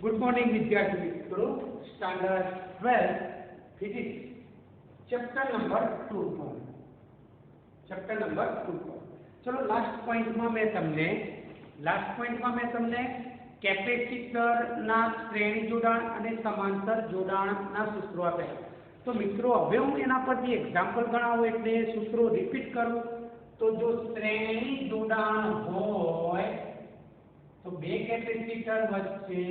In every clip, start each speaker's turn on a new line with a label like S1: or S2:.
S1: Good morning विद्यार्थी मित्रों, standard 12 physics chapter number 2 पर चलो लास्ट पॉइंट में मैं तमने कैपेसिटर ना श्रेणी जोड़ाण अने समांतर जोड़ाण ना सूत्रों आप्या। तो मित्रों हवे हूँ एना परथी एक्जाम्पल गणावुं एटले सूत्रों रिपीट करूँ। तो जो श्रेणी जोड़ाण होय तो बे कैपेसिटर वच्चे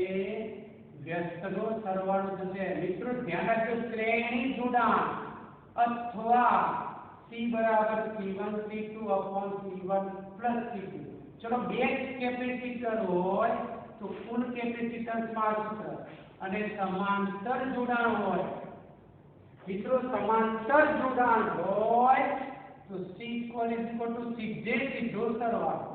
S1: व्यस्तनो सरवाळो थशे। मित्रों ध्यान राखજો, श्रेणी जोड़ाण अथवा C बराबर C1 C2 upon C1 plus C2। चलो बे कैपेसिटर होय तो कुल कैपेसिटन्स માં सूत्र અને समांतर जोड़ाण होय। मित्रों समांतर जोड़ाण होय तो C = सीधो सरवाळो।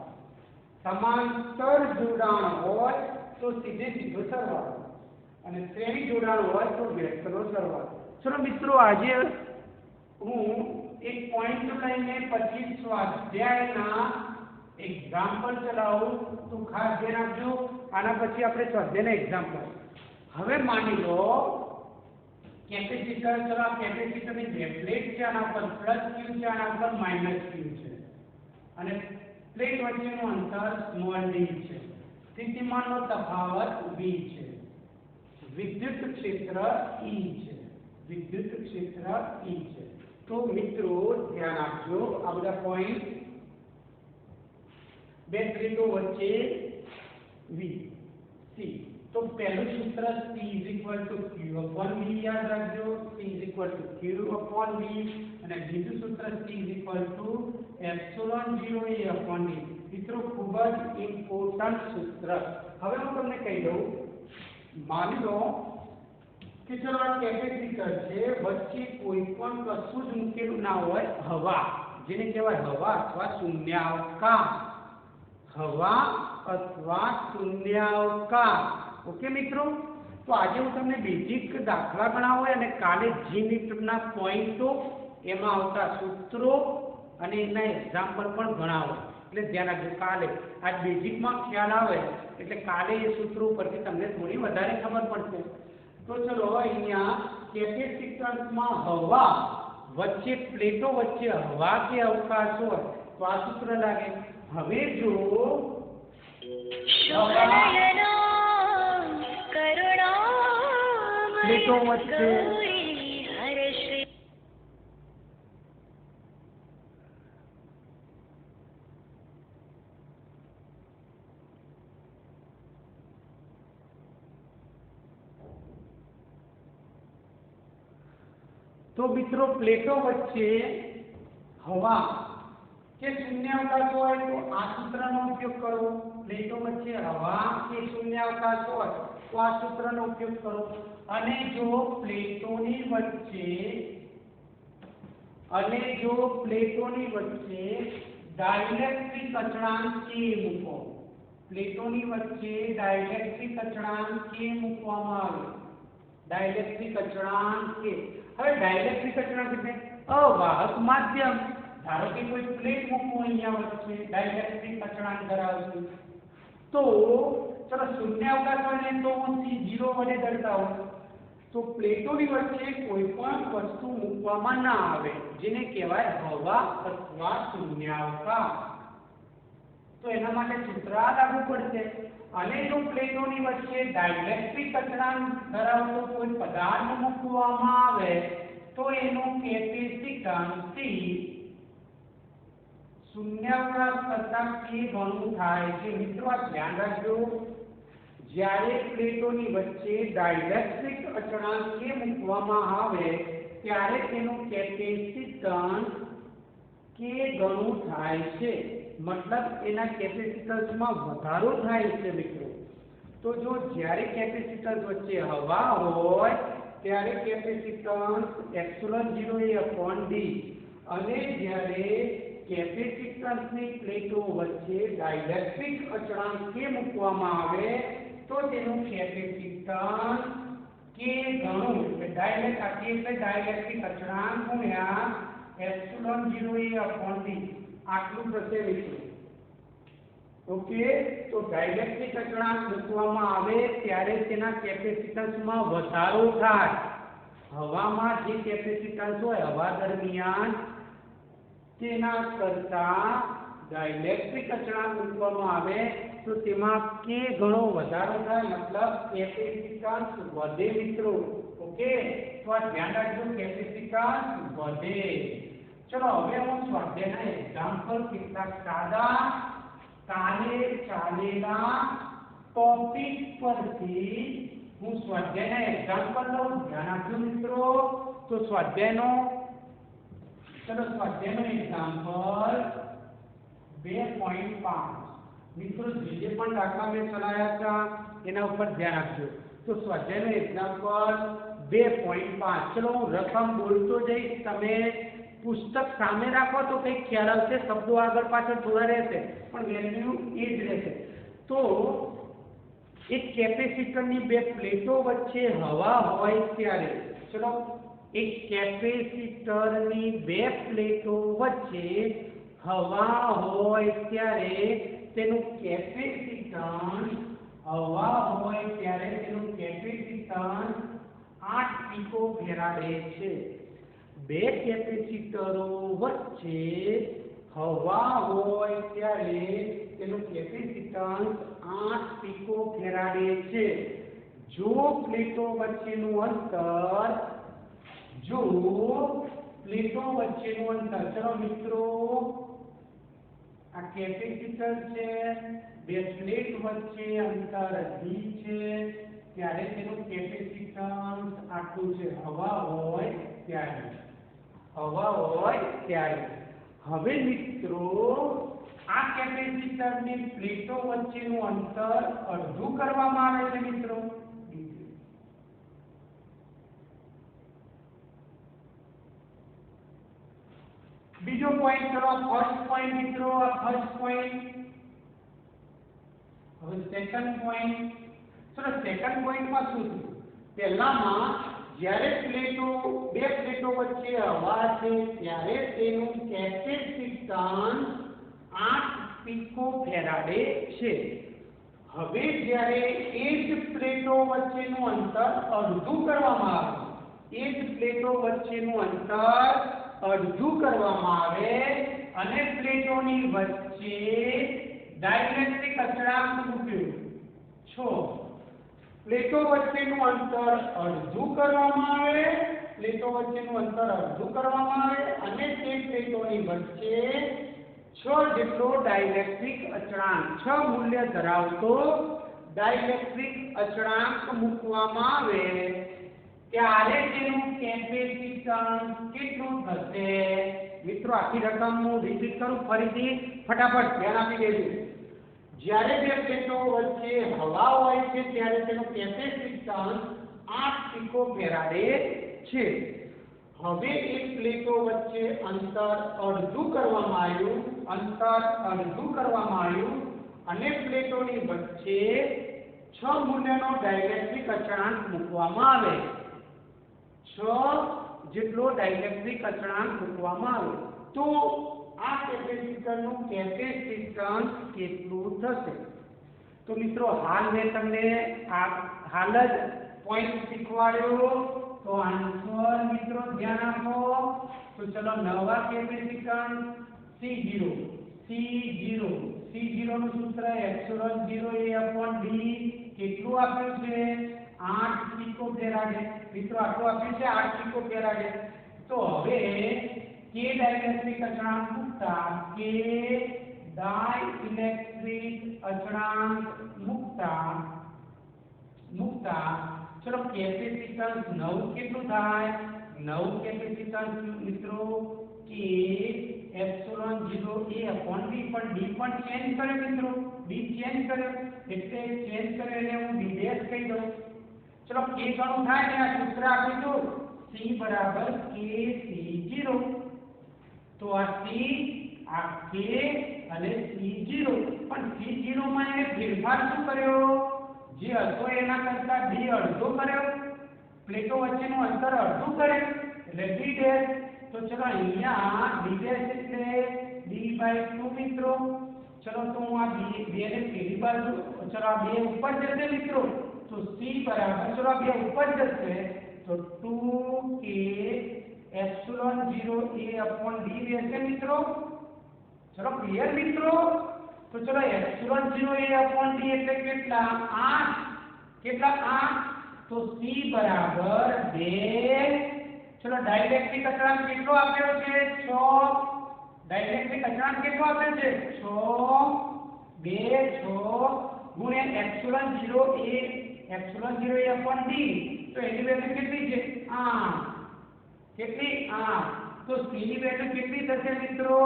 S1: समांतर जोड़ाण होय तो सीधो सरवाळो અને શ્રેણી जोड़ाण होय तो વ્યસ્તનો સરવાળો। चलो मित्रों आज हूँ एक पॉइंट लईने પછી સ્વાધ્યાયના एग्जाम्पल चलावू। तो खास ध्यान आपजो, आना પછી આપણે સ્વાધ્યાયના एग्जाम्पल। હવે માની લો कैपेसिटर, चलो कैपेसिटर ની બે પ્લેટ છે, આના પર પ્લસ Q છે, આના પર માઈનસ Q છે અને प्लेट वच्चेનું અંતર સ્મોલ d છે। સ્થિતિમાનનો તફાવત V છે। विद्युत क्षेत्र E છે। तो मित्रों ध्यान आपजो, आ बधा पॉइंट बे प्लेटों वच्चे V C। तो पहलू सूत्र C = Q/V याद रखजो। C = Q/V અને બીજું सूत्र C = ε0A/d। मित्रों खूब ज इम्पोर्टન્ટ सूत्र। હવે હું તમને કહી દઉં, માની લો કે ચલો આ કેપેસિટર છે, વચ્ચે કોઈ પણ કશું જ મૂકેલું ના હોય, હવા, જેને કહેવાય હવા અથવા શૂન્યાવકાશ। ओके मित्रों, तो आज हूँ तमने बेसिक दाखला गणावो अने काले जी मीटरना पॉइंटो एमां आवता सूत्रों अने एना एक्जाम्पल पण गणावो। એટલે ધ્યાન રાખજો, કાલે आज बेसिक में ख्याल आवे એટલે કાલે એ सूत्रों परथी तमने थोड़ी વધારે खबर पड़शे। तो चलो अहींया कैपेसिटन्स में हवा वच्चे प्लेटो वच्चे हवा के अवकाश होय तो आ सूत्र लागे। हवे जो प्लेटो वच्चे तो मित्रों प्लेटों वच्चे हवा के शून्यावकाश होय तो आ सूत्रनो उपयोग करो। प्लेटों वच्चे हवा के शून्यावकाश होय तो आ सूत्रनो उपयोग करो। अने जो प्लेटोनी वच्चे डाइलेक्ट्रिक अचळांक K मूको। प्लेटोनी वच्चे डाइलेक्ट्रिक अचळांक K मूकवामां आवे। डाइलेक्ट्रिक अचळांक K। હવે डाइलेक्ट्रिक अचळांक એટલે અવાહક માધ્યમ। ધારો કે કોઈ પ્લેટ મૂકવું અહીંયા વચ્ચે, डाइलेक्ट्रिक अचळांक ધરાવશે, તો ચલો શૂન્યાવકાશ હોય ને તો હું C0 વડે દર્શાવું। તો પ્લેટોની વચ્ચે કોઈ પણ વસ્તુ મૂકવામાં ના આવે, જેને કહેવાય હવા અથવા શૂન્યાવકાશ। तो एना माटे सूत्र आ लागू पड़शे। अने जो प्लेटोनी वच्चे डाइलेक्ट्रिक अचळांक धरावतो कोई पदार्थ मूकवामां आवे तो एनो कैपेसिटन्स C शून्यावकाश करता K गणुं थाय छे। मित्रों आ ध्यान राखजो, ज्यारे प्लेटोनी वच्चे डाइलेक्ट्रिक अचळांक K मूकवामां आवे त्यारे तेनो कैपेसिटन्स K गणुं थाय छे। मतलब एना कैपेसिटन्स में वधारो थाय छे मित्रों। तो जो ज्यारे कैपेसिटन्स वच्चे हवा होय त्यारे कैपेसिटन्स ε0A/d अने ज्यारे कैपेसिटन्स नी प्लेटो वच्चे डाइलेक्ट्रिक अचळांक K मूकवामां आवे तो तेनुं कैपेसिटन्स K गणुं એટલે डाइलेक्ट्रिक अचळांक गुણ્યા ε0A/d आटलू थशे मित्रों। ઓકે, તો ડાઇલેક્ટ્રિક અચળાંક મૂકવામાં આવે ત્યારે તેના કેપેસિટન્સમાં વધારો થાય. હવામાં જે કેપેસિટન્સ હોય હવા દરમિયાન તેના કરતા ડાઇલેક્ટ્રિક અચળાંક મૂકવામાં આવે તો તેમાં કે ઘણો વધારો થાય, મતલબ કેપેસિટન્સ વધે મિત્રો. ઓકે, તો આ ધ્યાન રાખજો, કેપેસિટન્સ વધે. ચલો હવે હું સ્વાધ્યાયના એક્ઝામ્પલ કેટલાક સાદા કાલે ચાલેલા ટોપિક પરથી હું સ્વાધ્યાયના એક્ઝામ્પલ લઉં. ધ્યાન આપજો મિત્રો. તો સ્વાધ્યાયનો એક્ઝામ્પલ 2.5 મિત્રો જે પણ દાખલા મેં ચલાવ્યા હતા એના ઉપર ધ્યાન આપજો. તો સ્વાધ્યાયનો એક્ઝામ્પલ 2.5. ચલો હું રકમ બોલતો જઈશ, તમે પુસ્તક સામે રાખો તો કંઈક ખ્યાલ આવશે, શબ્દો આગળ પાછળ થોડા રહેશે પણ વેલ્યુ એ જ રહેશે. તો એક કેપેસિટરની બે પ્લેટો વચ્ચે હવા હોય ત્યારે, ચલો એક કેપેસિટરની બે પ્લેટો વચ્ચે હવા હોય ત્યારે તેનું કેપેસિટન્સ 8 પીકોફેરાડે છે. બે કેપેસિટરો વચ્ચે હવા હોય ત્યારે તેનું કેપેસિટન્સ 8 પીકોફેરાડે છે. જો પ્લેટો વચ્ચેનું અંતર ચલો મિત્રો આ કેપેસિટર છે, બે પ્લેટ વચ્ચે અંતર d છે ત્યારે તેનું કેપેસિટન્સ આટલું છે, હવા હોય ત્યારે. હવે મિત્રો આ કેપેસિટરની પ્લેટો વચ્ચેનું અંતર અડધું કરવામાં આવે છે મિત્રો. બીજો પોઈન્ટ, ચલો ફર્સ્ટ પોઈન્ટ મિત્રો, આ ફર્સ્ટ પોઈન્ટ. હવે સેકન્ડ પોઈન્ટ. ચલો સેકન્ડ પોઈન્ટમાં શું થયું? પહેલામાં જ્યારે બે પ્લેટો વચ્ચે હવા છે ત્યારે તેનું કેપેસિટન્સ 8 પીકોફેરાડે છે. હવે જ્યારે એ જ પ્લેટો વચ્ચેનું અંતર અડધું કરવામાં આવે અને પ્લેટોની વચ્ચે ડાઇલેક્ટ્રિક અચળાંક મૂક્યો. પ્લેટો વચ્ચેનું અંતર અડધું કરવામાં આવે અને તે પ્લેટોની વચ્ચે 6 જેટલો ડાઇલેક્ટ્રિક અચળાંક, 6 મૂલ્ય ધરાવતો ડાઇલેક્ટ્રિક અચળાંક મૂકવામાં આવે ત્યારે તેનું કેપેસિટન્સ કેટલું થશે? મિત્રો આખી રકમ હું રિપીટ કરું ફરીથી, ફટાફટ ધ્યાન આપી દેજો. જ્યારે બે પ્લેટો વચ્ચે હવા હોય છે ત્યારે તેનું કેપેસિટન્સ 8 પીકોફેરાડે છે. હવે એક પ્લેટો વચ્ચે અંતર અડધું કરવામાં આવ્યું અને પ્લેટોની વચ્ચે 6 મૂલ્યનો ડાઇલેક્ટ્રિક અચળાંક મૂકવામાં આવે. 6 જેટલો ડાઇલેક્ટ્રિક અચળાંક મૂકવામાં આવે તો આ કેપેસિટરનું કેપેસિટન્સ કેટલું થશે? તો મિત્રો હાલ મેં તમને હાલ જ પોઈન્ટ શીખવાડ્યો. તો આન્સર મિત્રો ધ્યાન આપો. તો ચલો નવા કેપેસિટન્સ C0 નું સૂત્ર ε0A/d કેટલું આપ્યું છે? 8 પીકોફેરાડે. મિત્રો આટલું આપ્યું છે 8 પીકોફેરાડે. તો હવે કે ડાઇલેક્ટ્રિક અચળાંક મૂકતા ચલો કેપેસિટન્સ 9 કેટલું થાય? 9 કેપેસિટન્સ મિત્રો કે ε0A/d પણ d પણ ચેન્જ કરે મિત્રો, d ચેન્જ કર્યો એટલે હું d' કહી દઉં. ચલો k ઘણું થાય ને આ સૂત્ર આપી દો c બરાબર kc0. તો આ c આ k અને c0 પણ c0 માં એ ફેરફાર શું કર્યો? જે હતો એના કરતા d અડધો કર્યો, પ્લેટો વચ્ચેનું અંતર અડધું કર્યું એટલે d'. તો ચલો અહીંયા d' એટલે d/2 મિત્રો. चलो तो हूँ आ बे ने पीली बाजू, चलो आ बे ऊपर जैसे मित्रों तो सी बराबर, चलो आ बे ऊपर जैसे तो 2k epsilon 0 a upon d रहते मित्रों। चलो क्लियर मित्रों। तो चलो एप्सिलॉन 0 a अपॉन d એટલે કેટલા 8 કેટલા 8 तो c बराबर 2। चलो डाइलेक्ट्रिक अचळांक કેટલો આપેલો છે 6। डाइलेक्ट्रिक अचळांक કેટલો આપેલો છે 6 2 6 ગુણ્યા એપ્સિલॉन 0 a अपॉन d तो એની વેલ્યુ કેટલી છે 8 કેટલી 8 तो c ની વેલ્યુ કેટલી થશે મિત્રો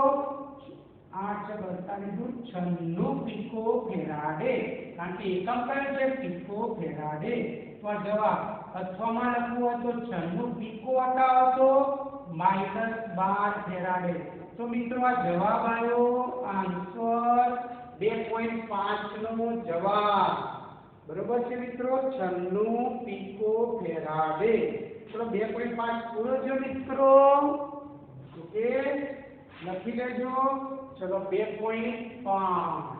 S1: 8 से 46 पिको फेराडे कारण के एकम कयो છે पिको फेराडे। तो जवाब अथवा लखવું હોય તો 96 पिको आता तो -12 फेराडे। तो મિત્રો આ જવાબ આવ્યો આન્સર 2.5 નો જવાબ બરોબર છે મિત્રો 96 पिको फेराडे। चलो 2.5 पूरो जो મિત્રો ओके लखी लेजो। चलो 2.5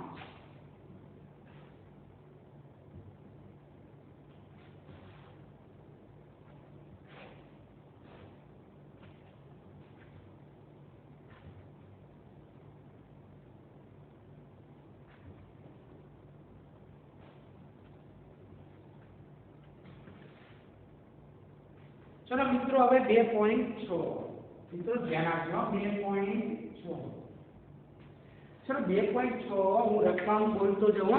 S1: चलो मित्रों હવે 2.6 मित्रों ध्यान આપજો 2.6 चलो 2.6 હું રકમ બોલતો જઉં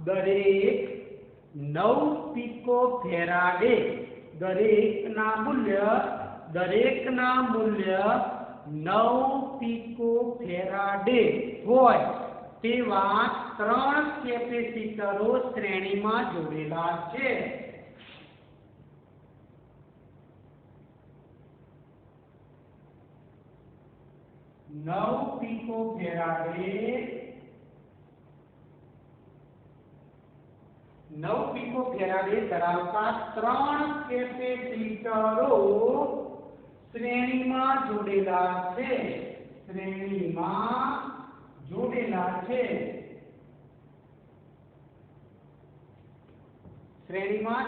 S1: દરેક 9 पिको फेराडे દરેકના મૂલ્ય 9 पिको फेराडे હોય તેવા 3 કેપેસિટરો શ્રેણીમાં જોડેલા છે। 9 पिको फेराडे 9 पिको फेराडे धरावता 3 कैपेसिटरो श्रेणीમાં જોડેલા છે શ્રેણીમાં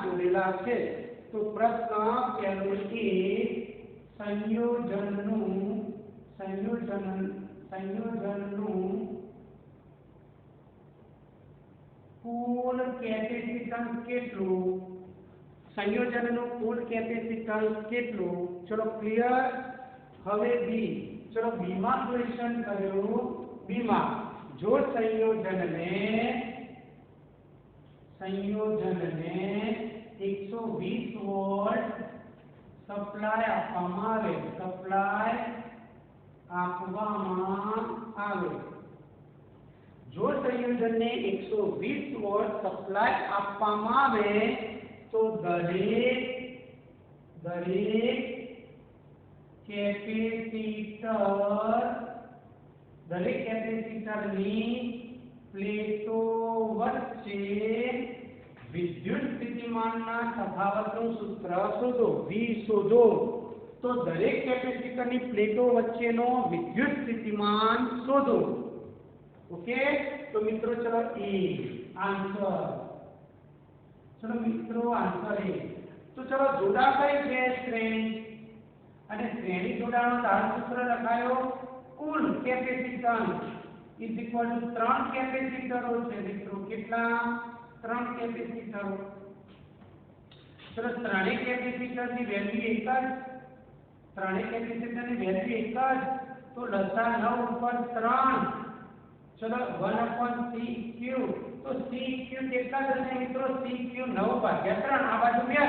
S1: જોડેલા છે। તો પ્રશ્ન પહેલો એ સંયોજનનું કુલ કેપેસિટન્સ કેટલું સંયોજનનું કુલ કેપેસિટન્સ કેટલું। ચલો ક્લિયર। હવે બી ચલો બી માં ક્વેશ્ચન કર્યો બી માં જો સંયોજનને 120 વોલ્ટ સપ્લાય આપવામાં આવે જો સંયોજનને 120 વોલ્ટ સપ્લાય આપવામાં આવે તો દરેક કેપેસિટરની પ્લેટો વચ્ચે વિદ્યુત સ્થિતિમાનના તફાવતનું સૂત્ર શોધો V શોધો। तो दरेक कैपेसिटरनी प्लेटो वच्चेनो विद्युत स्थितिमान शोधो। ओके तो मित्रों चलो ए आंसर। चलो मित्रों आंसर ए। तो चलो जोड़ा कई है श्रेणी અને શ્રેણી જોડાણનો ધાર સૂત્ર લખાયો કુલ કેપેસિટન્સ ઇઝ ઇક્વલ ટુ 3 કેપેસિટરો છે મિત્રો કેટલા 3 કેપેસિટરો। ચલો ત્રણેય કેપેસિટરની વેલ્યુ એક જ ત્રણેય કેપેસિટરની વેલ્યુ એક જ તો લસા 9 ઉપર 3 चलो 1/CQ तो CQ કેટલા થશે મિત્રો CQ 9/3 આ બાજુ 2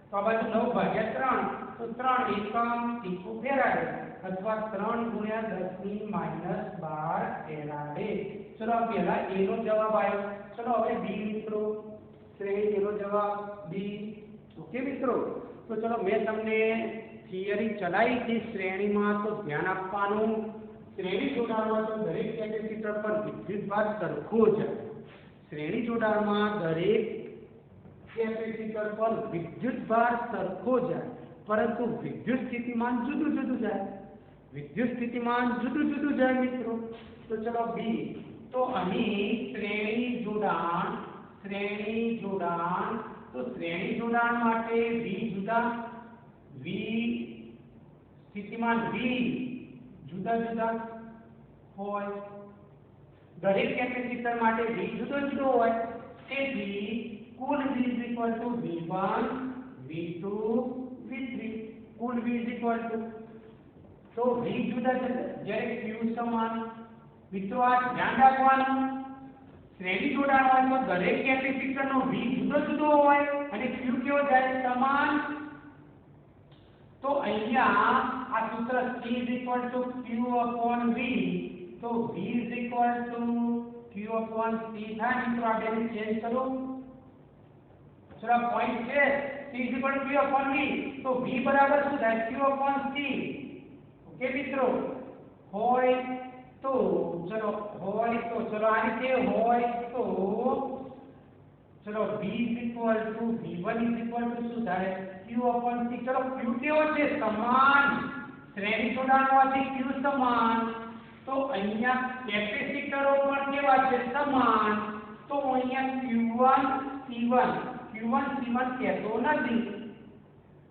S1: તો આ બાજુ 9/3 तो 3 એકમ पिको फेराडे अथवा 3 × 10⁻12 फेराडे। चलो अब पहला ए નો જવાબ આવ્યો। चलो હવે બી મિત્રો શ્રેણી એ નો જવાબ બી। ओके મિત્રો तो चलो मैं તમને थियरी चलाई थी श्रेणीમાં तो ध्यान આપવાનું श्रेणी જોડાણમાં તો દરેક કેપેસિટર પર વિદ્યુતભાર સરખો છે। શ્રેણી જોડાણમાં દરેક કેપેસિટર પર વિદ્યુતભાર સરખો છે परंतु विद्युत स्थितिमान जुदू जुदू जाए मित्रों। तो चलो बी तो શ્રેણી જોડાણ, તો શ્રેણી જોડાણ માટે V જુદા, V સ્થિતિમાન V જુદા જુદા હોય, દરેક કેપેસિટર માટે V જુદો જુદો હોય, તેથી કુલ V V1 V2 V3, કુલ V તો V જુદા જુદા જ્યારે Q સમાન, મિત્રો આ ધ્યાન રાખવાનું, શ્રેણી જોડાણ હોય તો દરેક કેપેસિટરનો V જુદો જુદો હોય અને Q કેવો જાય સમાન. તો અહીંયા આ સૂત્ર C Q/V, તો V Q/C થાય. મિત્રો આ બેને ચેન્જ કરો, ચલો પોઈન્ટ છે C Q/V, તો V બરાબર શું થાય Q/C. ઓકે મિત્રો, હોય તો ચલો આ રીતે હોય તો ચલો V V1 શું થાય Q/C. ચલો Q કેવો છે સમાન, શ્રેણી જોડાણ હોવાથી Q સમાન, તો અહીંયા કેપેસિટરો પણ કેવા છે સમાન, તો અહીંયા Q1 C1 કહેતો નથી,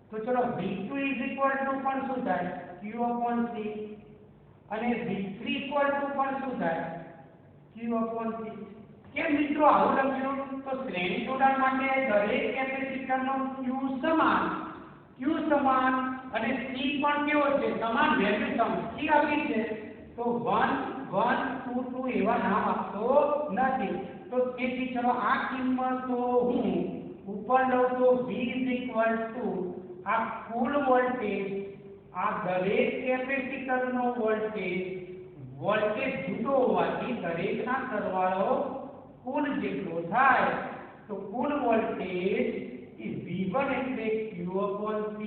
S1: તો ચલો V2 પણ શું થાય Q/C અને V3 પણ શું થાય Q/C. કેમ મિત્રો આવું લખ્યું, તો શ્રેણી જોડાણ માટે દરેક કેપેસિટરનો Q સમાન અને C પણ કેવો છે સમાન, વેલ્યુ સમાન C આપી છે, તો 1 1 2 2 એવા નામ આપતો નથી. તો તેથી ચલો આ કિંમતો હું ઉપર લઉં તો V આ કુલ વોલ્ટેજ, આ દરેક કેપેસિટરનો વોલ્ટેજ જુદો હોવાથી દરેકના સરવાળો કુલ જેટલો થાય, તો કુલ વોલ્ટેજ એ V1 એટલે Q/C.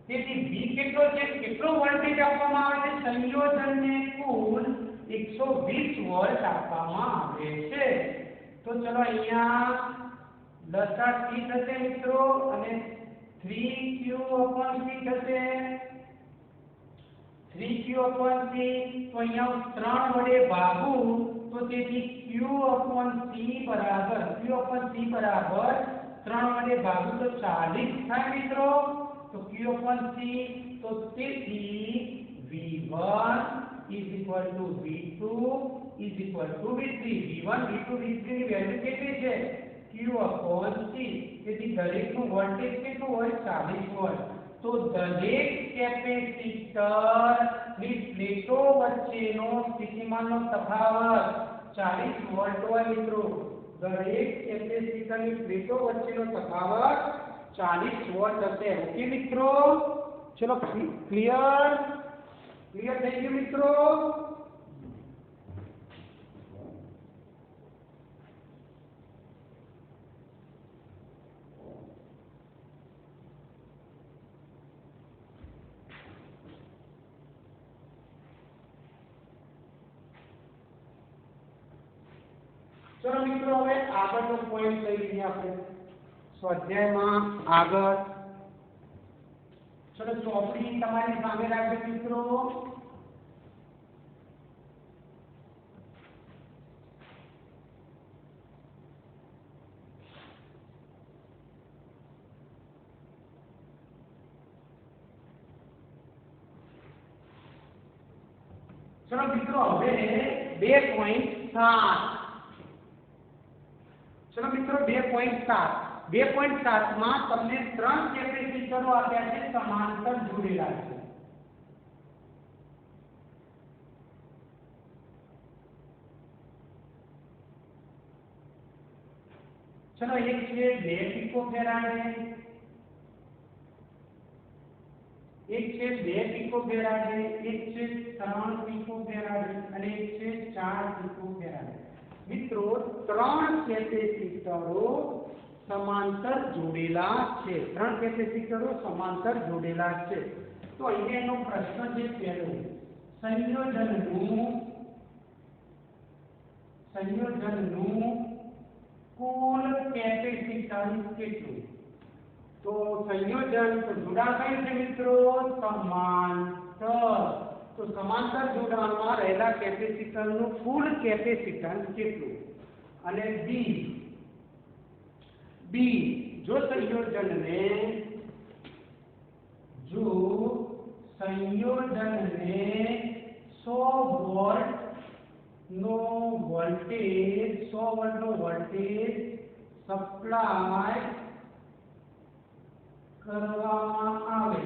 S1: તેથી V કેટલો છે, કેટલો વોલ્ટેજ આપવામાં આવે છે, સંયોજનને કુલ 120 વોલ્ટ આપવામાં આવે છે. તો ચલો અહીંયા લસા C થશે મિત્રો, અને 3Q/C થશે, 3Q/C. તો અહીંયા 3 વડે ભાગું, તો તેથી Q/C બરાબર 3 વડે ભાગું તો 40 થાય મિત્રો, તો Q/C. તો તેથી V1 V2 V3, V1 V2 V3 ની વેલ્યુ કેટલી છે Q/C. તેથી દરેકનું વોલ્ટેજ કેટલું હોય 40 વોલ્ટ. તો દરેક કેપેસિટર ની પ્લેટો વચ્ચેનો સ્થિતિમાનનો તફાવત 40 વોલ્ટ હોય મિત્રો, દરેક કેપેસિટરની પ્લેટો વચ્ચેનો તફાવત 40 વોલ્ટ હશે. ઓકે મિત્રો, ચલો ક્લિયર થઈ ગયું મિત્રો. ચલો મિત્રો હવે આગળનો પોઈન્ટ લઈ લઈએ આપણે સ્વાધ્યાયમાં આગળ. ચલો ચોપડી તમારી સામે રાખજો મિત્રો. ચલો મિત્રો હવે 2.7, ચલો મિત્રો 2.7 માં તમને 3 કેપેસિટરો આપ્યા છે સમાંતર જોડેલા છે. ચલો એક છે 2 પિકોફેરાડ, એક છે 2 પિકોફેરાડ, એક છે 3 પિકોફેરાડ અને એક છે 4 પિકોફેરાડ. મિત્રો 3 કેપેસિટરો સમાંતર જોડેલા છે, 3 કેપેસિટરો સમાંતર જોડેલા છે. તો અહીંયા એનો પ્રશ્ન છે પહેલો, સંયોજનનું કુલ કેપેસિટન્સ કેટલું? તો સંયોજન તો જોડાણ કયું છે મિત્રો સમાંતર, તો તો સમાંતર જોડાણમાં રહેલા કેપેસિટરનું કુલ કેપેસિટન્સ કેટલું? અને બી જો સંયોજનને 100 વોલ્ટ નો વોલ્ટેજ સપ્લાય કરવામાં આવે,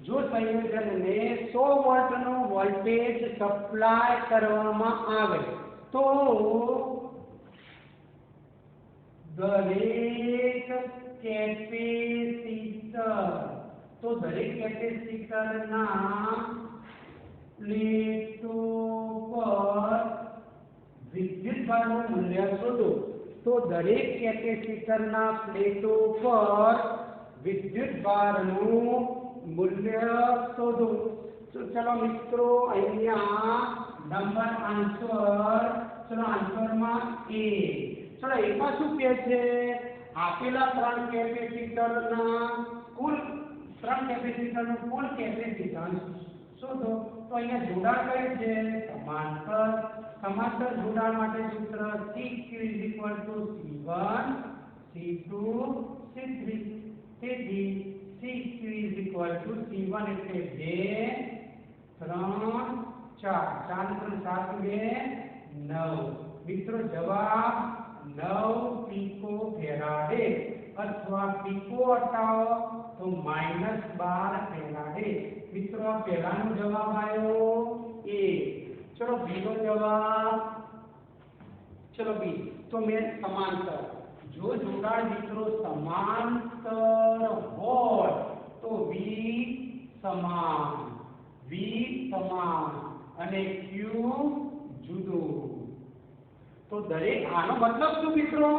S1: જો સંયોજનને 100 વોલ્ટનો વોલ્ટેજ સપ્લાય કરવામાં આવે તો દરેક કેપેસિટરના પ્લેટો પર વિદ્યુતભારનું મૂલ્ય શોધો. તો દરેક કેપેસિટરના પ્લેટો પર વિદ્યુતભારનું મૂલ્ય શોધો. તો ચલો મિત્રો અહીંયા નંબર આન્સર, ચલો આન્સરમાં એ. ચલો એમાં શું કહે છે? આપેલા ત્રણ કેપેસિટરનું કુલ કેપેસિટન્સ શોધો. તો અહીંયા જોડાણ કયું છે? સમાંતર જોડાણ માટે સૂત્ર CQ C1 C2 C3. તેથી CQ C1 એટલે 2 3 4, 4 3 7 2 9. મિત્રો જવાબ 9 પીકો ફેરાડે, અથવા પીકો હટાવો તો -12 ફેરાડે. મિત્રો આ પહેલાનો જવાબ આવ્યો એ. ચલો બી નો જવાબ, ચલો બી તો મેં સમાંતર, જો જોડાણ મિત્રો સમાંતર હોય તો વી સમાન અને ક્યુ જુદો. તો દરેક આનો મતલબ શું મિત્રો?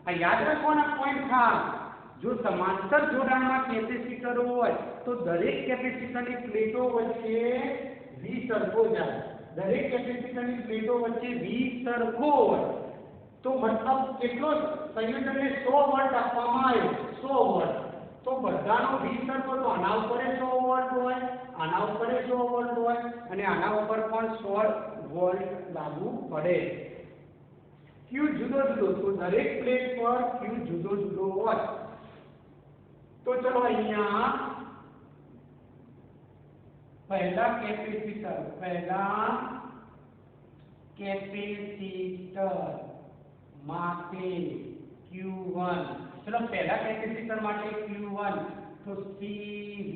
S1: આ યાદ રાખવાના પોઈન્ટ ખાસ. જો સમાંતર જોડાણમાં કેપેસિટર હોય તો દરેક કેપેસિટરની પ્લેટો વચ્ચે વી સરખો જાય. દરેક કેપેસિટરની પ્લેટો વચ્ચે વી સરખો હોય તો મતલબ કેટલો? સંયોજનને 100 વોલ્ટ આપવામાં આવ્યો, 100 વોલ્ટ. તો બધાનો વી સરખો, તો આના ઉપર 100 વોલ્ટ હોય, આના ઉપર 100 વોલ્ટ હોય, અને આના ઉપર પણ 100 વોલ્ટ લાગુ પડે. ક્યુ જુદો જુદો, તો દરેક પ્લેટ પર ક્યુ જુદો જુદો હોય. તો ચલો અહીંયા પહેલા કેપેસિટર માટે Q1, ચલો પહેલા કેપેસિટર માટે Q1 તો CV.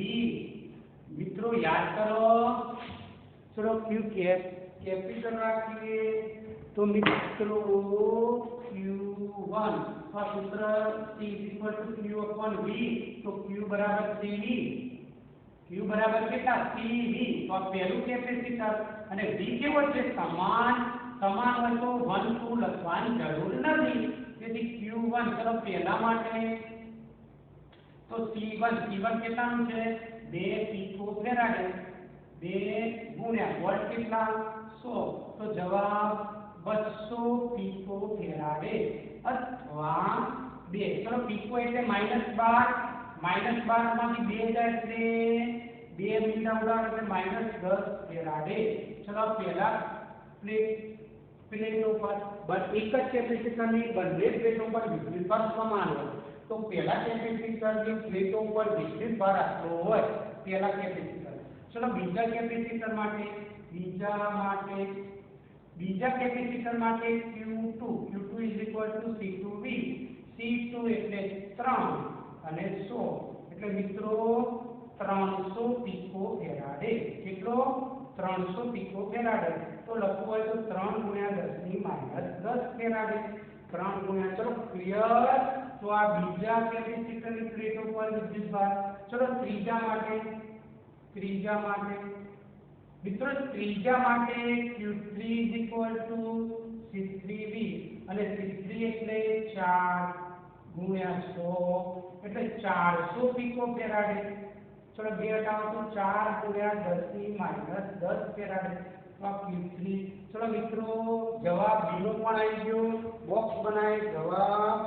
S1: મિત્રો યાદ કરો, ચલો Q કેપિટલ રાખીએ તો મિત્રો Q1 આ સૂત્ર C Q/V. તો Q બરાબર CV. Q બરાબર કેટલા? CV. તો આ પહેલું કેપેસિટર, અને V કેવો છે? સમાન હોય તો 1 2 લખવાની જરૂર નથી. તેથી Q1 ચલો પહેલા માટે તો C1 કેટલાનું છે? 2 પીકો ફેરાડે. 2 ગુણ્યા વોલ્ટ કેટલા? 100. તો જવાબ 200 પીકો ફેરાડે અથવા 2. ચલો પીકો એટલે -12 માંથી 2 જાય એટલે 2 મીટર ઉડાડો એટલે -10 ફેરાડે. ચલો પહેલા પ્લેટો પર એક જ કેપેસિટરની બંને પ્લેટો પર વિદ્યુતભાર સમાન હોય તો પહેલા કેપેસિટરની પ્લેટો પર વિદ્યુતભાર આટલો હોય, પહેલા કેપેસિટર. ચલો બીજા કેપેસિટર માટે Q2 C2V. C2 એટલે 3 અને 100 એટલે મિત્રો 300 પીકો ફેરાડે. કેટલો? 300 પીકો ફેરાડે. તો લખવું હોય તો 3 ગુણ્યા 10 ની -10 ફેરાડે. 3 ગુણ્યા, ચલો ક્લિયર. તો આ બીજા કેપેસિટરની પ્લેટો પર વિદ્યુતભાર. ચલો ત્રીજા માટે મિત્રો ત્રીજા માટે Q3 C3V. અને C3 એટલે 4 ગુણ્યા 100 એટલે 400 પીકો ફેરાડે. ચલો 2 હટાવો તો 4 ગુણ્યા 10 ની -10 ફેરાડે. તો આ Q3. ચલો મિત્રો જવાબ B નો પણ આવી ગયો. બોક્સ બનાવી જવાબ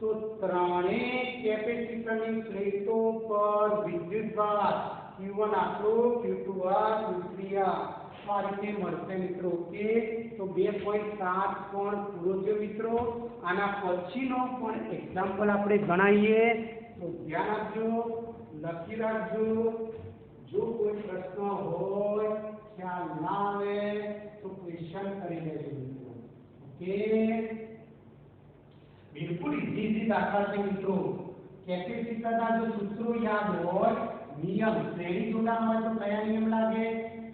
S1: તો ત્રણેય કેપેસિટરની પ્લેટો પર વિદ્યુતભાર Q1 આટલો, Q2 આ, Q3 આ આ રીતે મળશે મિત્રો. ઓકે, તો 2.7 પણ પૂરો થયો મિત્રો. આના પછીનો પણ એક્ઝામ્પલ આપણે ગણાવીએ તો ધ્યાન આપજો, લખી રાખજો. જો કોઈ પ્રશ્ન હોય, ખ્યાલ ના આવે તો ક્વેશ્ચન કરી લેજો મિત્રો. ઓકે, બિલકુલ ઈઝી દાખલા છે મિત્રો. કેપેસિટરના જો સૂત્રો યાદ હોય, નિયમ શ્રેણી જોડાણ હોય તો કયા નિયમ લાગે,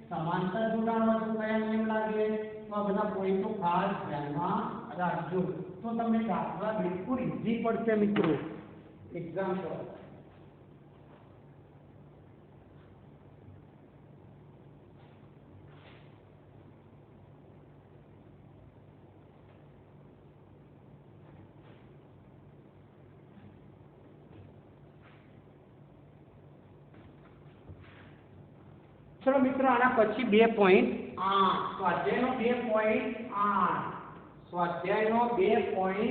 S1: સમાંતર જોડાણ હોય તો કયા નિયમ લાગે, તો આ બધા પોઈન્ટો ખાસ ધ્યાનમાં રાખજો. તો તમને દાખલા બિલકુલ ઈઝી પડશે મિત્રો. એક્ઝામ્પલ चलो मित्रों आना पछी 2.8 स्वाध्यायનો 2.8 स्वाध्यायનો 2.8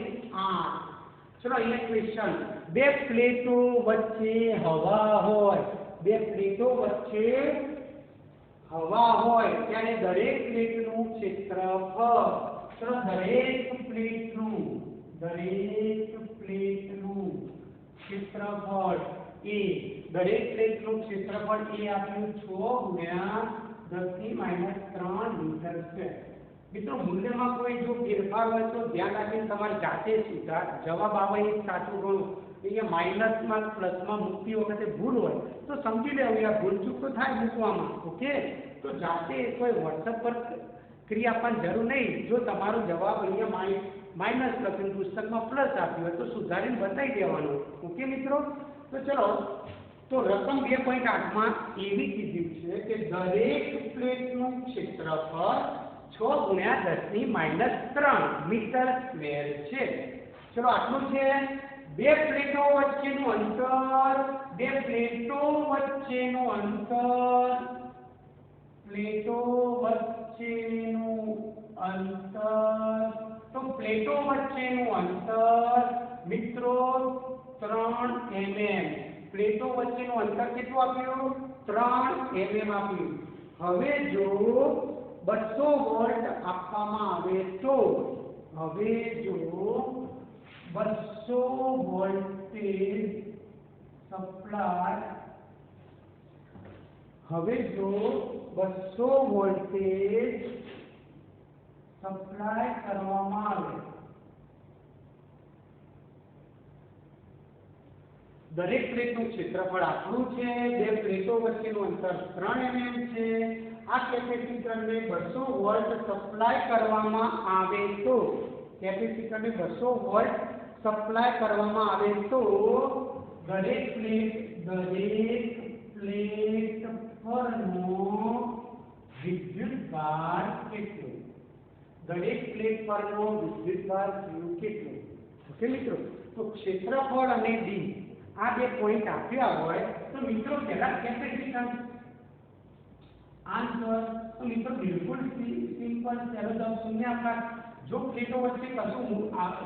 S1: चलो ये क्वेश्चन બે પ્લેટો વચ્ચે હવા હોય, બે પ્લેટો વચ્ચે હવા હોય ત્યારે દરેક પ્લેટનું ક્ષેત્રફળ, ચલો દરેક પ્લેટનું ક્ષેત્રફળ એ દરેક પ્લેટનું ક્ષેત્રફળ એ આપ્યું 6 ગુણ્યા 10 ની -3 મીટર છે. મિત્રો મૂલ્યમાં કોઈ જો ફેરફાર હોય તો ધ્યાન રાખીને તમારે જાતે સુધાર. જવાબ આવે એ સાચું ગણો. અહીંયા માઇનસમાં પ્લસમાં મૂકતી વખતે ભૂલ હોય તો સમજી લેવું, આ ભૂલચૂક તો થાય મૂકવામાં. ઓકે, તો જાતે કોઈ વોટ્સઅપ પર ક્રિયા આપવાની જરૂર નહીં. જો તમારો જવાબ અહીંયા માઇનસ લખીને પુસ્તકમાં પ્લસ આપ્યું હોય તો સુધારીને બતાવી દેવાનું. ઓકે મિત્રો, તો ચલો તો રકમ 2.8 માં એવી કીધું છે કે દરેક પ્લેટનું ક્ષેત્રફળ 6 ગુણ્યા 10 ની -3 મીટર સ્ક્વેર છે. ચલો આટલું છે. બે પ્લેટો વચ્ચેનું અંતર, બે પ્લેટો વચ્ચેનું અંતર, પ્લેટો વચ્ચેનું અંતર, તો પ્લેટો વચ્ચેનું અંતર મિત્રો 3 mm. પ્લેટો વચ્ચેનું અંતર કેટલું આપ્યું? 3 mm આપ્યું. હવે જો 200 વોલ્ટ આપવામાં આવે તો, હવે જો 200 વોલ્ટેજ સપ્લાય, હવે જો 200 વોલ્ટેજ સપ્લાય કરવામાં આવે, દરેક પ્લેટનું ક્ષેત્રફળ આટલું છે, બે પ્લેટો વચ્ચેનું અંતર 3 mm છે, આ કેપેસિટરને 200 વોલ્ટ સપ્લાય કરવામાં આવે તો, કેપેસિટરને 200 વોલ્ટ સપ્લાય કરવામાં આવે તો દરેક પ્લેટ પરનો વિદ્યુતભાર કેટલો? દરેક પ્લેટ પરનો વિદ્યુતભાર કેટલો? ઓકે મિત્રો, તો ક્ષેત્રફળ અને ડી આ બે પોઈન્ટ આપ્યા હોય તો મિત્રો પહેલા કેપેસિટન્સ આન્સર તો મિત્રો બિલકુલ સિમ્પલ. ચાલો તો શૂન્યાવકાશ, જો પ્લેટો વચ્ચે કશું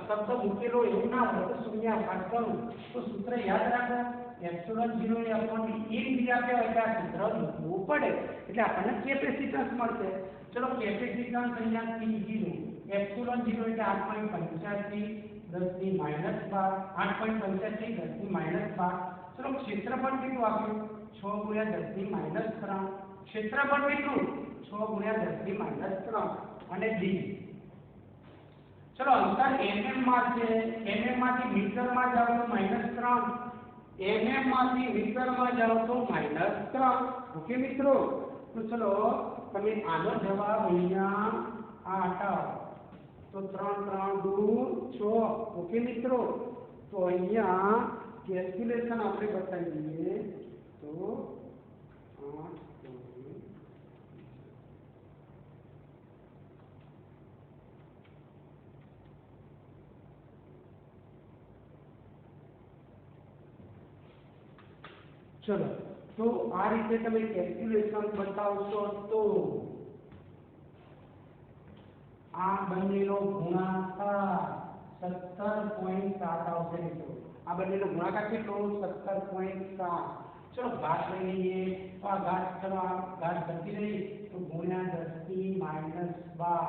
S1: શબ્દ મૂકેલો એવું ના હોય તો શૂન્યાવકાશ કરું તો સૂત્ર યાદ રાખો, ε0 એ અપોન ડી આપ્યા હોય એટલે આ સૂત્ર મૂકવું પડે એટલે આપણને કેપેસિટન્સ મળશે. ચલો કેપેસિટન્સ અહીંયા T0, ε0 એટલે 8.85 10 ની -12, 8.85 10 ની -12. ચલો ક્ષેત્રફળ કેટલું આપ્યું? 6 ગુણ્યા 10 ની -3. ક્ષેત્રફળ કેટલું? 6 ગુણ્યા 10 ની -3 અને ડી. ચલો અંતર mm માં છે, mm માંથી મીટરમાં જાવ તો -3, mm માંથી મીટરમાં જાવ તો -3. ઓકે મિત્રો, તો ચલો તમે આનો જવાબ અહીંયા આ હટાવો તો 3 3 2 6. ઓકે મિત્રો, તો અહીંયા કેલ્ક્યુલેશન આપણે બતાવી દઈએ તો 8 चलो तो आ रीते તમે કેલ્ક્યુલેશન બતાવશો તો આ બંનેનો ગુણાકાર 17.7 આવશે મિત્રો। આ બંનેનો ગુણાકાર કેટલો? 17.7। ચલો ઘાત લઈ લઈએ તો આ ઘાત, ચલો આ ઘાત જતી રહી તો ગુણ્યા 10⁻12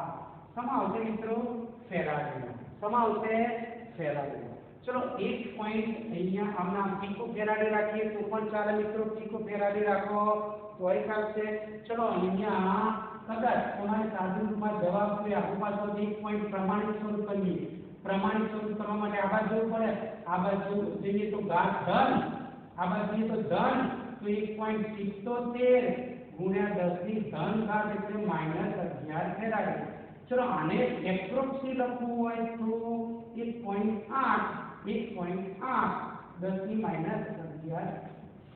S1: શેમાં આવશે મિત્રો? ફેરાડે। શેમાં આવશે? ફેરાડે। ચલો એક પોઈન્ટ અહીંયા આમના પીકો ફેરાડે રાખીએ તો પણ ચાલે મિત્રો, પીકો ફેરાડે રાખો તોય ચાલશે। ચલો અહીંયા કદાચ તમારે સાદું રૂપમાં જવાબ જોઈએ, આપણી પાસે એક પોઈન્ટ પ્રમાણિત સ્વરૂપ કરીએ। પ્રમાણિત સ્વરૂપ કરવા માટે આ બાજુ જવું પડે, આ બાજુ જઈએ તો ઘાત ધન, આ બાજુ જઈએ તો ધન, તો 1.77 ગુણ્યા 10 ની ધન ઘાત એટલે -11 ફેરાડે। ચલો આને એપ્રોક્સી લખવું હોય તો 1.8 10 ની -11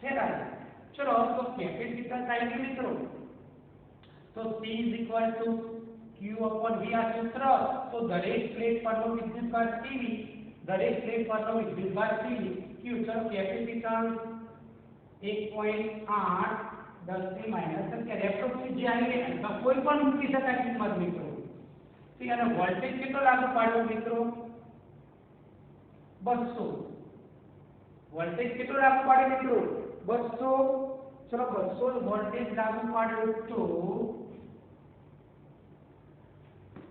S1: ફેરાડે। ચલો તો કેપેસિટન્સ આવી ગયું મિત્રો। તો C q/v આ સૂત્ર, તો દરેક પ્લેટ પરનો વિદ્યુતભાર CV, દરેક પ્લેટ પરનો વિદ્યુતભાર CV q। ચલો કેપેસિટન્સ 1.8 10 ની -11 એપ્રોક્સી જે આવી કોઈ પણ મૂકી શકાય કિંમત મિત્રો। તો આનો વોલ્ટેજ કેટલો લાગુ પાડ્યો મિત્રો? 200। વોલ્ટેજ કેટલો લાગુ પાડ્યો મિત્રો? 200। ચલો 200 વોલ્ટેજ લાગુ પાડ્યો તો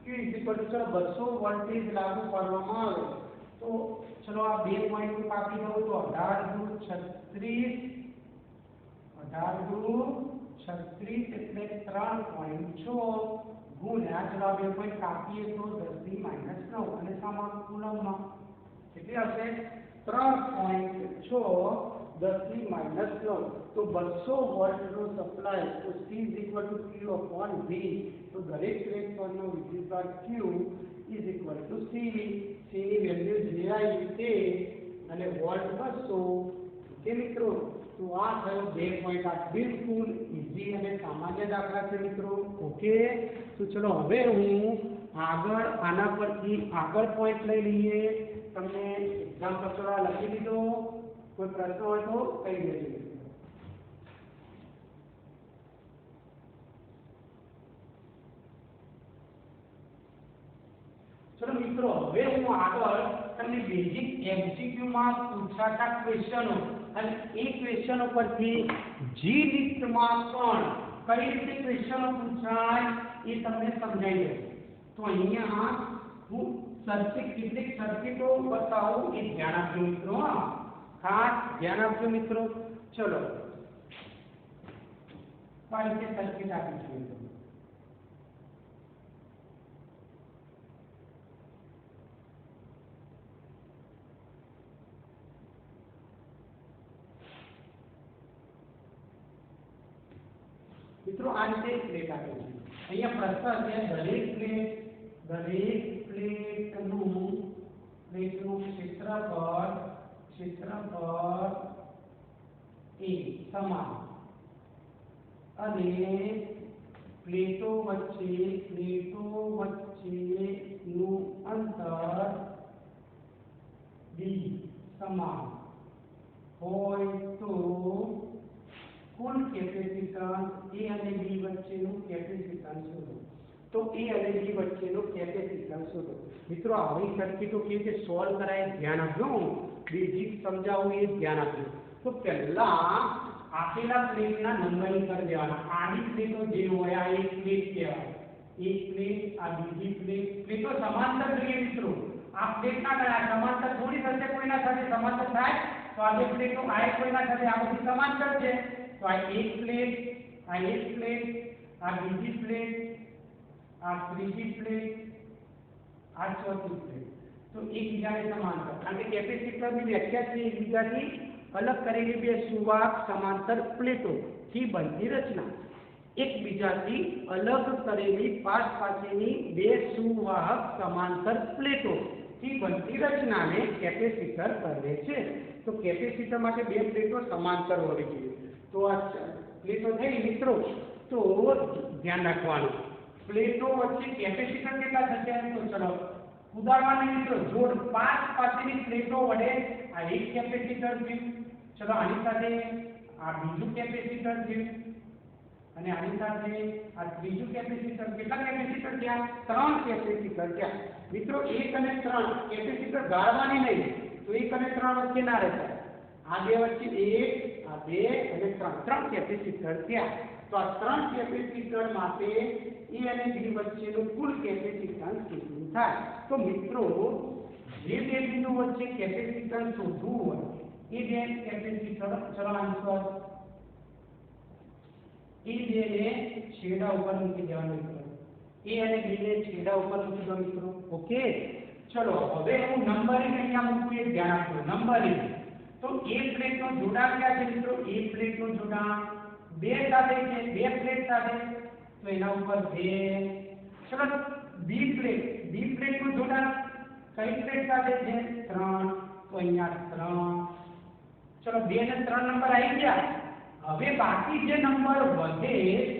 S1: q ચલો 200 વોલ્ટેજ લાગુ પાડવામાં આવે તો ચલો આ બે પોઈન્ટ નું કાપી દઉં તો 18×36 એટલે 3.6 ગુણ્યા, ચલો આ બે પોઈન્ટ કાપીએ તો 10 ની -9 અને સામાન કુલમમાં કેટલી આવશે? 3.6 10 ની -9। તો 200 વોલ્ટનો સપ્લાય, તો C q/v, તો દરેક પ્લેટ પરનો વિદ્યુતભાર q CV, C ની વેલ્યુ જે આવી તે અને વોલ્ટ 200 કે મિત્રો। તો આ થયો 2 પોઈન્ટ। આ બિલકુલ ઈઝી અને સામાન્ય દાખલા છે મિત્રો। ઓકે, તો ચલો હવે હું આગળ આના પરથી આગળ પોઈન્ટ લઈ લઈએ। તમને એક્ઝામ્પલ થોડા લખી દીધો, કોઈ પ્રશ્ન હોય તો કહી દેજો। ચલો મિત્રો હવે હું આગળ તમને બેઝિક MCQ માં પૂછાતા ક્વેશ્ચનો અને એ ક્વેશ્ચનો પરથી જી લિસ્ટમાં પણ કઈ રીતે ક્વેશ્ચનો પૂછાય એ તમને સમજાઈ દઉં। તો અહીંયા હું કેટલીક સર્કિટો બતાવું, એ ધ્યાન આપજો મિત્રો। ખાસ ધ્યાન આપજો મિત્રો। ચલો આ રીતે સર્કિટ આપી છે મિત્રો। આ રીતે પ્લેટ આપી છે। અહીંયા પ્રશ્ન છે દરેક પ્લેટનું ક્ષેત્રફળ એ સમાન અને પ્લેટો વચ્ચેનું અંતર d સમાન હોય તો કુલ કેપેસિટન્સ A અને B વચ્ચેનું કેપેસિટન્સ શોધો। તો A અને B વચ્ચેનું કેપેસિટન્સ શોધો। મિત્રો આવી સર્કિટો કેવી રીતે સોલ્વ કરાય ધ્યાન આપજો, બેઝિક સમજાવું એ ધ્યાન આપજો। તો પહેલા આપેલા પ્લેટના નંબરિંગ કરી દેવાના। આડી પ્લેટો જે હોય આ એક પ્લેટ કહેવાય, એક પ્લેટ, આ બીજી પ્લેટ, પ્લેટો સમાંતર જોઈએ મિત્રો। આ પ્લેટ ના થાય સમાંતર થોડી થશે, કોઈના સાથે સમાંતર થાય તો આ બે પ્લેટો આ એક કોઈના સાથે આ બધી સમાંતર છે। તો આ એક પ્લેટ, આ બીજી પ્લેટ, આ ત્રીજી પ્લેટ, આ ચોથી પ્લેટ, તો એકબીજાને સમાંતર, કારણ કે કેપેસિટરની વ્યાખ્યા છે એકબીજાથી અલગ કરેલી બે સુવાહક સમાંતર પ્લેટો થી બનતી રચના। એકબીજાથી અલગ કરેલી પાસેની બે સુવાહક સમાંતર પ્લેટો થી બનતી રચનાને કેપેસિટર કહે છે। તો કેપેસિટર માટે બે પ્લેટો સમાંતર હોવી જોઈએ। તો આ પ્લેટો થઈ મિત્રો, તો ધ્યાન રાખવાનું પ્લેટો વચ્ચે કેપેસિટર કેટલા થશે? તો ચલો ઉદાહરણ મિત્રો જોડ 5 પાસેની પ્લેટો વડે આ એક કેપેસિટર છે, ચલો આની સાથે આ બીજું કેપેસિટર છે અને આની સાથે આ ત્રીજું કેપેસિટર, કેટલા કેપેસિટર થયા? 3 કેપેસિટર થયા. મિત્રો 1 અને 3 કેપેસિટર ગાળવાની નહીં, તો 1 અને 3 વચ્ચે ના રહેતા, આ બે વચ્ચે 1, આ 2 અને 3 કેપેસિટર થયા. તો આ 3 કેપેસિટર માટે A અને B વચ્ચેનું કુલ કેપેસિટન્સ કેટલું થાય? તો મિત્રો જે બે બિંદુ વચ્ચે કેપેસિટન્સ શોધવું હોય એ બે કેપેસિટર, ચલો આન્સર એ બે ને છેડા ઉપર મૂકી દેવાનું મિત્રો, A અને B ને છેડા ઉપર મૂકી દો મિત્રો. ઓકે, ચલો હવે હું નંબરિંગ અહીંયા મૂકું એ ધ્યાન આપજો. નંબરિંગ તો A પ્લેટનું જોડાણ ક્યાં છે મિત્રો? A પ્લેટનું જોડાણ 2 સાથે છે, 2 પ્લેટ સાથે, તો એના ઉપર 2. ચલો B પ્લેટનું જોડાણ કઈ પ્લેટ સાથે છે? 3, તો અહીંયા 3. ચલો 2 અને 3 નંબર આવી ગયા. હવે બાકી જે નંબર વધે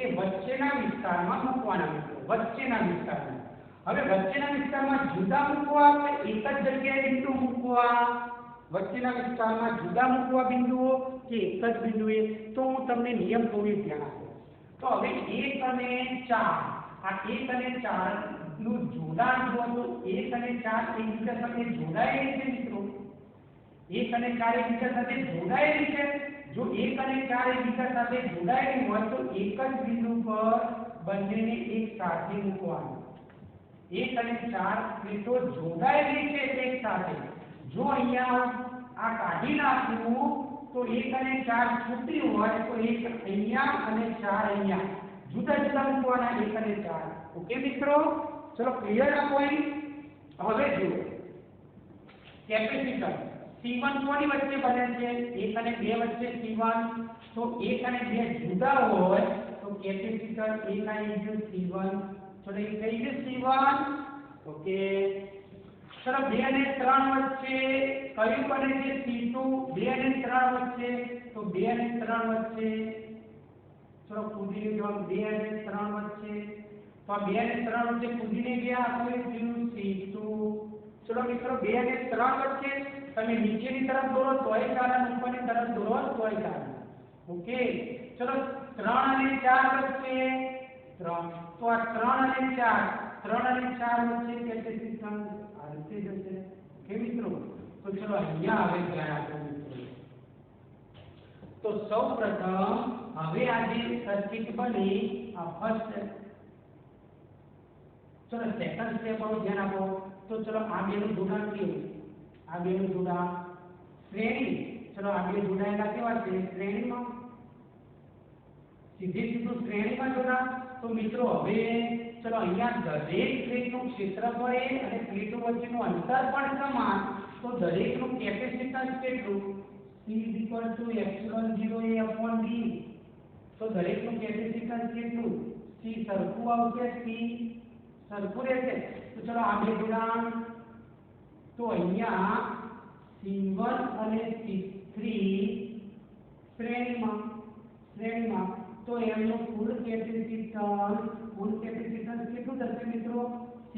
S1: એ વચ્ચેના વિસ્તારમાં મૂકવાના મિત્રો, વચ્ચેના વિસ્તારમાં. હવે વચ્ચેના વિસ્તારમાં જુદા મૂકવા કે એક જ જગ્યાએ બિંદુ મૂકવા? વચ્ચેના વિસ્તારમાં જુદા મૂકવા બિંદુઓ કે એક જ બિંદુએ? તો હું તમને નિયમ થોડી ધ્યાન આપું. તો હવે 1 અને 4, આ 1 અને 4 નું જોડાણ જો તો 1 અને 4 એકબીજા સાથે જોડાયેલી છે મિત્રો. 1 અને 4 એકબીજા સાથે જોડાયેલી છે. જો 1 અને 4 એકબીજા સાથે જોડાયેલી હોય તો એક જ બિંદુ પર બંનેને એક સાથે મૂકવાનું. 1 અને 4 પ્લેટો જોડાયેલી છે એક સાથે. જો અહીંયા આ કાઢી નાખવું તો 1 અને 4 છૂટી હોય તો એક અહીંયા અને 4 અહીંયા જુદા જુદા મૂકવાના, 1 અને 4. ઓકે મિત્રો, ચલો ક્લિયર આ પોઈન્ટ. હવે જુઓ કેપેસિટર C1 કોની વચ્ચે બને છે? 1 અને 2 વચ્ચે C1. તો 1 અને 2 જુદા હોય તો કેપેસિટર 1 આવી ગયું C1. ચલો એ થઈ ગયું C1. ઓકે, ચલો 2 અને 3 વચ્ચે કયું બને છે? C2. 2 અને 3 વચ્ચે, તો 2 અને 3 વચ્ચે, ચલો કૂદીને જો 2 અને 3 વચ્ચે, તો 2 અને 3 વચ્ચે કૂદીને ગયા આપણે થયું C2. ચલો મિત્રો 2 અને 3 વચ્ચે તમે નીચેની તરફ દોરો તોય ચાલે, ઉપરની તરફ દોરો તોય ચાલે. ઓકે, ચલો 3 અને 4 વચ્ચે 3, તો આ 3 અને 4 વચ્ચે કેપેસિટન્સ આ રીતે જશે. ઓકે મિત્રો, તો ચલો અહીંયા હવે ધ્યાન આપો મિત્રો. તો સૌપ્રથમ હવે આ જે સર્કિટ બની આ ફર્સ્ટ, ચલો સેકન્ડ સ્ટેપ પર ધ્યાન આપો. તો ચલો આ બેનું જોડાણ કેવું? આ બેનું જોડાણ શ્રેણી. ચલો આ બે જોડાયેલા કેવા છે? શ્રેણીમાં, સીધું શ્રેણીમાં જોડાણ. તો મિત્રો હવે ચલો અહીંયા દરેક પ્લેટનું ક્ષેત્રફળ અને પ્લેટો વચ્ચેનું અંતર પણ સમાન, તો દરેકનું કેપેસિટન્સ કેટલું? C epsilon 0 A/d. તો દરેકનું કેપેસિટન્સ કેટલું? C સરખું આવશે, C સરખું રહેશે. તો ચલો આ બે જોડાણ, તો અહીંયા C1 અને C3 શ્રેણીમાં, તો એમનું કુલ કેપેસિટન્સ કેટલું થશે મિત્રો? C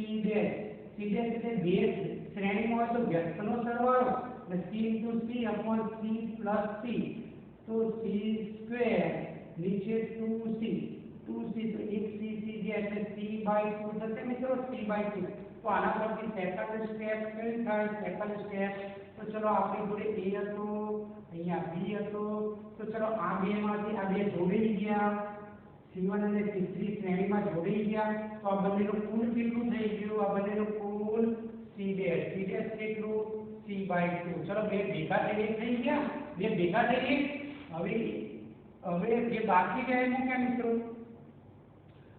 S1: એટલે બે શ્રેણીમાં હોય તો વ્યસ્તનો સરવાળો એટલે C × C/C + C, તો C² નીચે 2C, તો 1 C ગયા એટલે C/2 થશે મિત્રો, C/2. તો આના પરથી સેકન્ડ સ્ટેપ કઈ થાય? Second step. તો ચલો આપણી જોડે A હતો, અહીંયા B હતો, તો ચલો આ બે માંથી આ બે જોડાઈ ગયા, C1 અને C3 શ્રેણીમાં જોડાઈ ગયા. તો આ બંનેનું કુલ કેટલું થઈ ગયું? આ બંનેનું કુલ C' કેટલું? C/2. ચલો બે ભેગા થઈ ગયા, બે ભેગા થઈ. હવે જે બાકી રહે એનું કે મિત્રો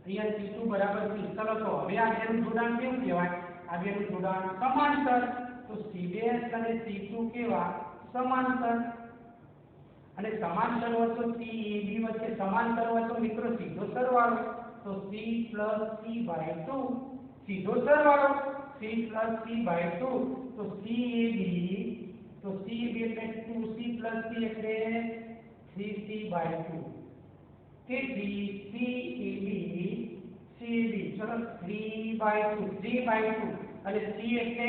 S1: અહીંયા C2 બરાબર C. ચલો તો હવે આ બેનું જોડાણ કેવું કહેવાય? આ બેનું જોડાણ સમાંતર. તો C' અને C2 કેવા? સમાંતર. અને સમાંતર હોય તો C AB વચ્ચે સમાંતર હોય તો મિત્રો સીધો સરવાળો, તો C + C/2 સીધો સરવાળો, C + C/2, તો CAB એટલે 2C + C એટલે 3C/2. તેથી CAB ચલો 3/2 અને C એટલે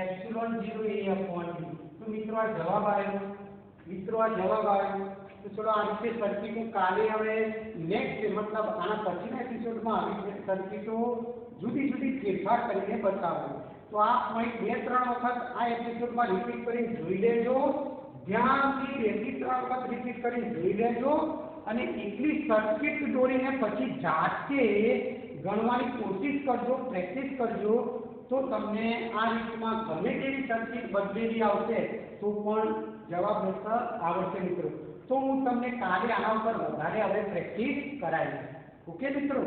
S1: epsilon 0 A/d. તો મિત્રો આ જવાબ આવ્યો. તો ચલો આ રીતે સર્કિટ હું કાલે હવે નેક્સ્ટ મતલબ આના પછીના એપિસોડમાં આવી રીતે સર્કિટો જુદી જુદી ફેરફાર કરીને બતાવું. તો આ પોઈન્ટ 2-3 વખત આ એપિસોડમાં રિપીટ કરીને જોઈ લેજો, ધ્યાનથી 2-3 વખત રિપીટ કરીને જોઈ લેજો અને એટલી સર્કિટ દોરીને પછી જાતે ગણવાની કોશિશ કરજો, પ્રેક્ટિસ કરજો, તો તમને આ રીતમાં ગમે તેવી સર્કિટ બદલેલી આવશે તો પણ જવાબ આવડશે મિત્રો. તો હું તમને કાલે આના ઉપર વધારે હવે પ્રેક્ટિસ કરાવીશ. ઓકે મિત્રો.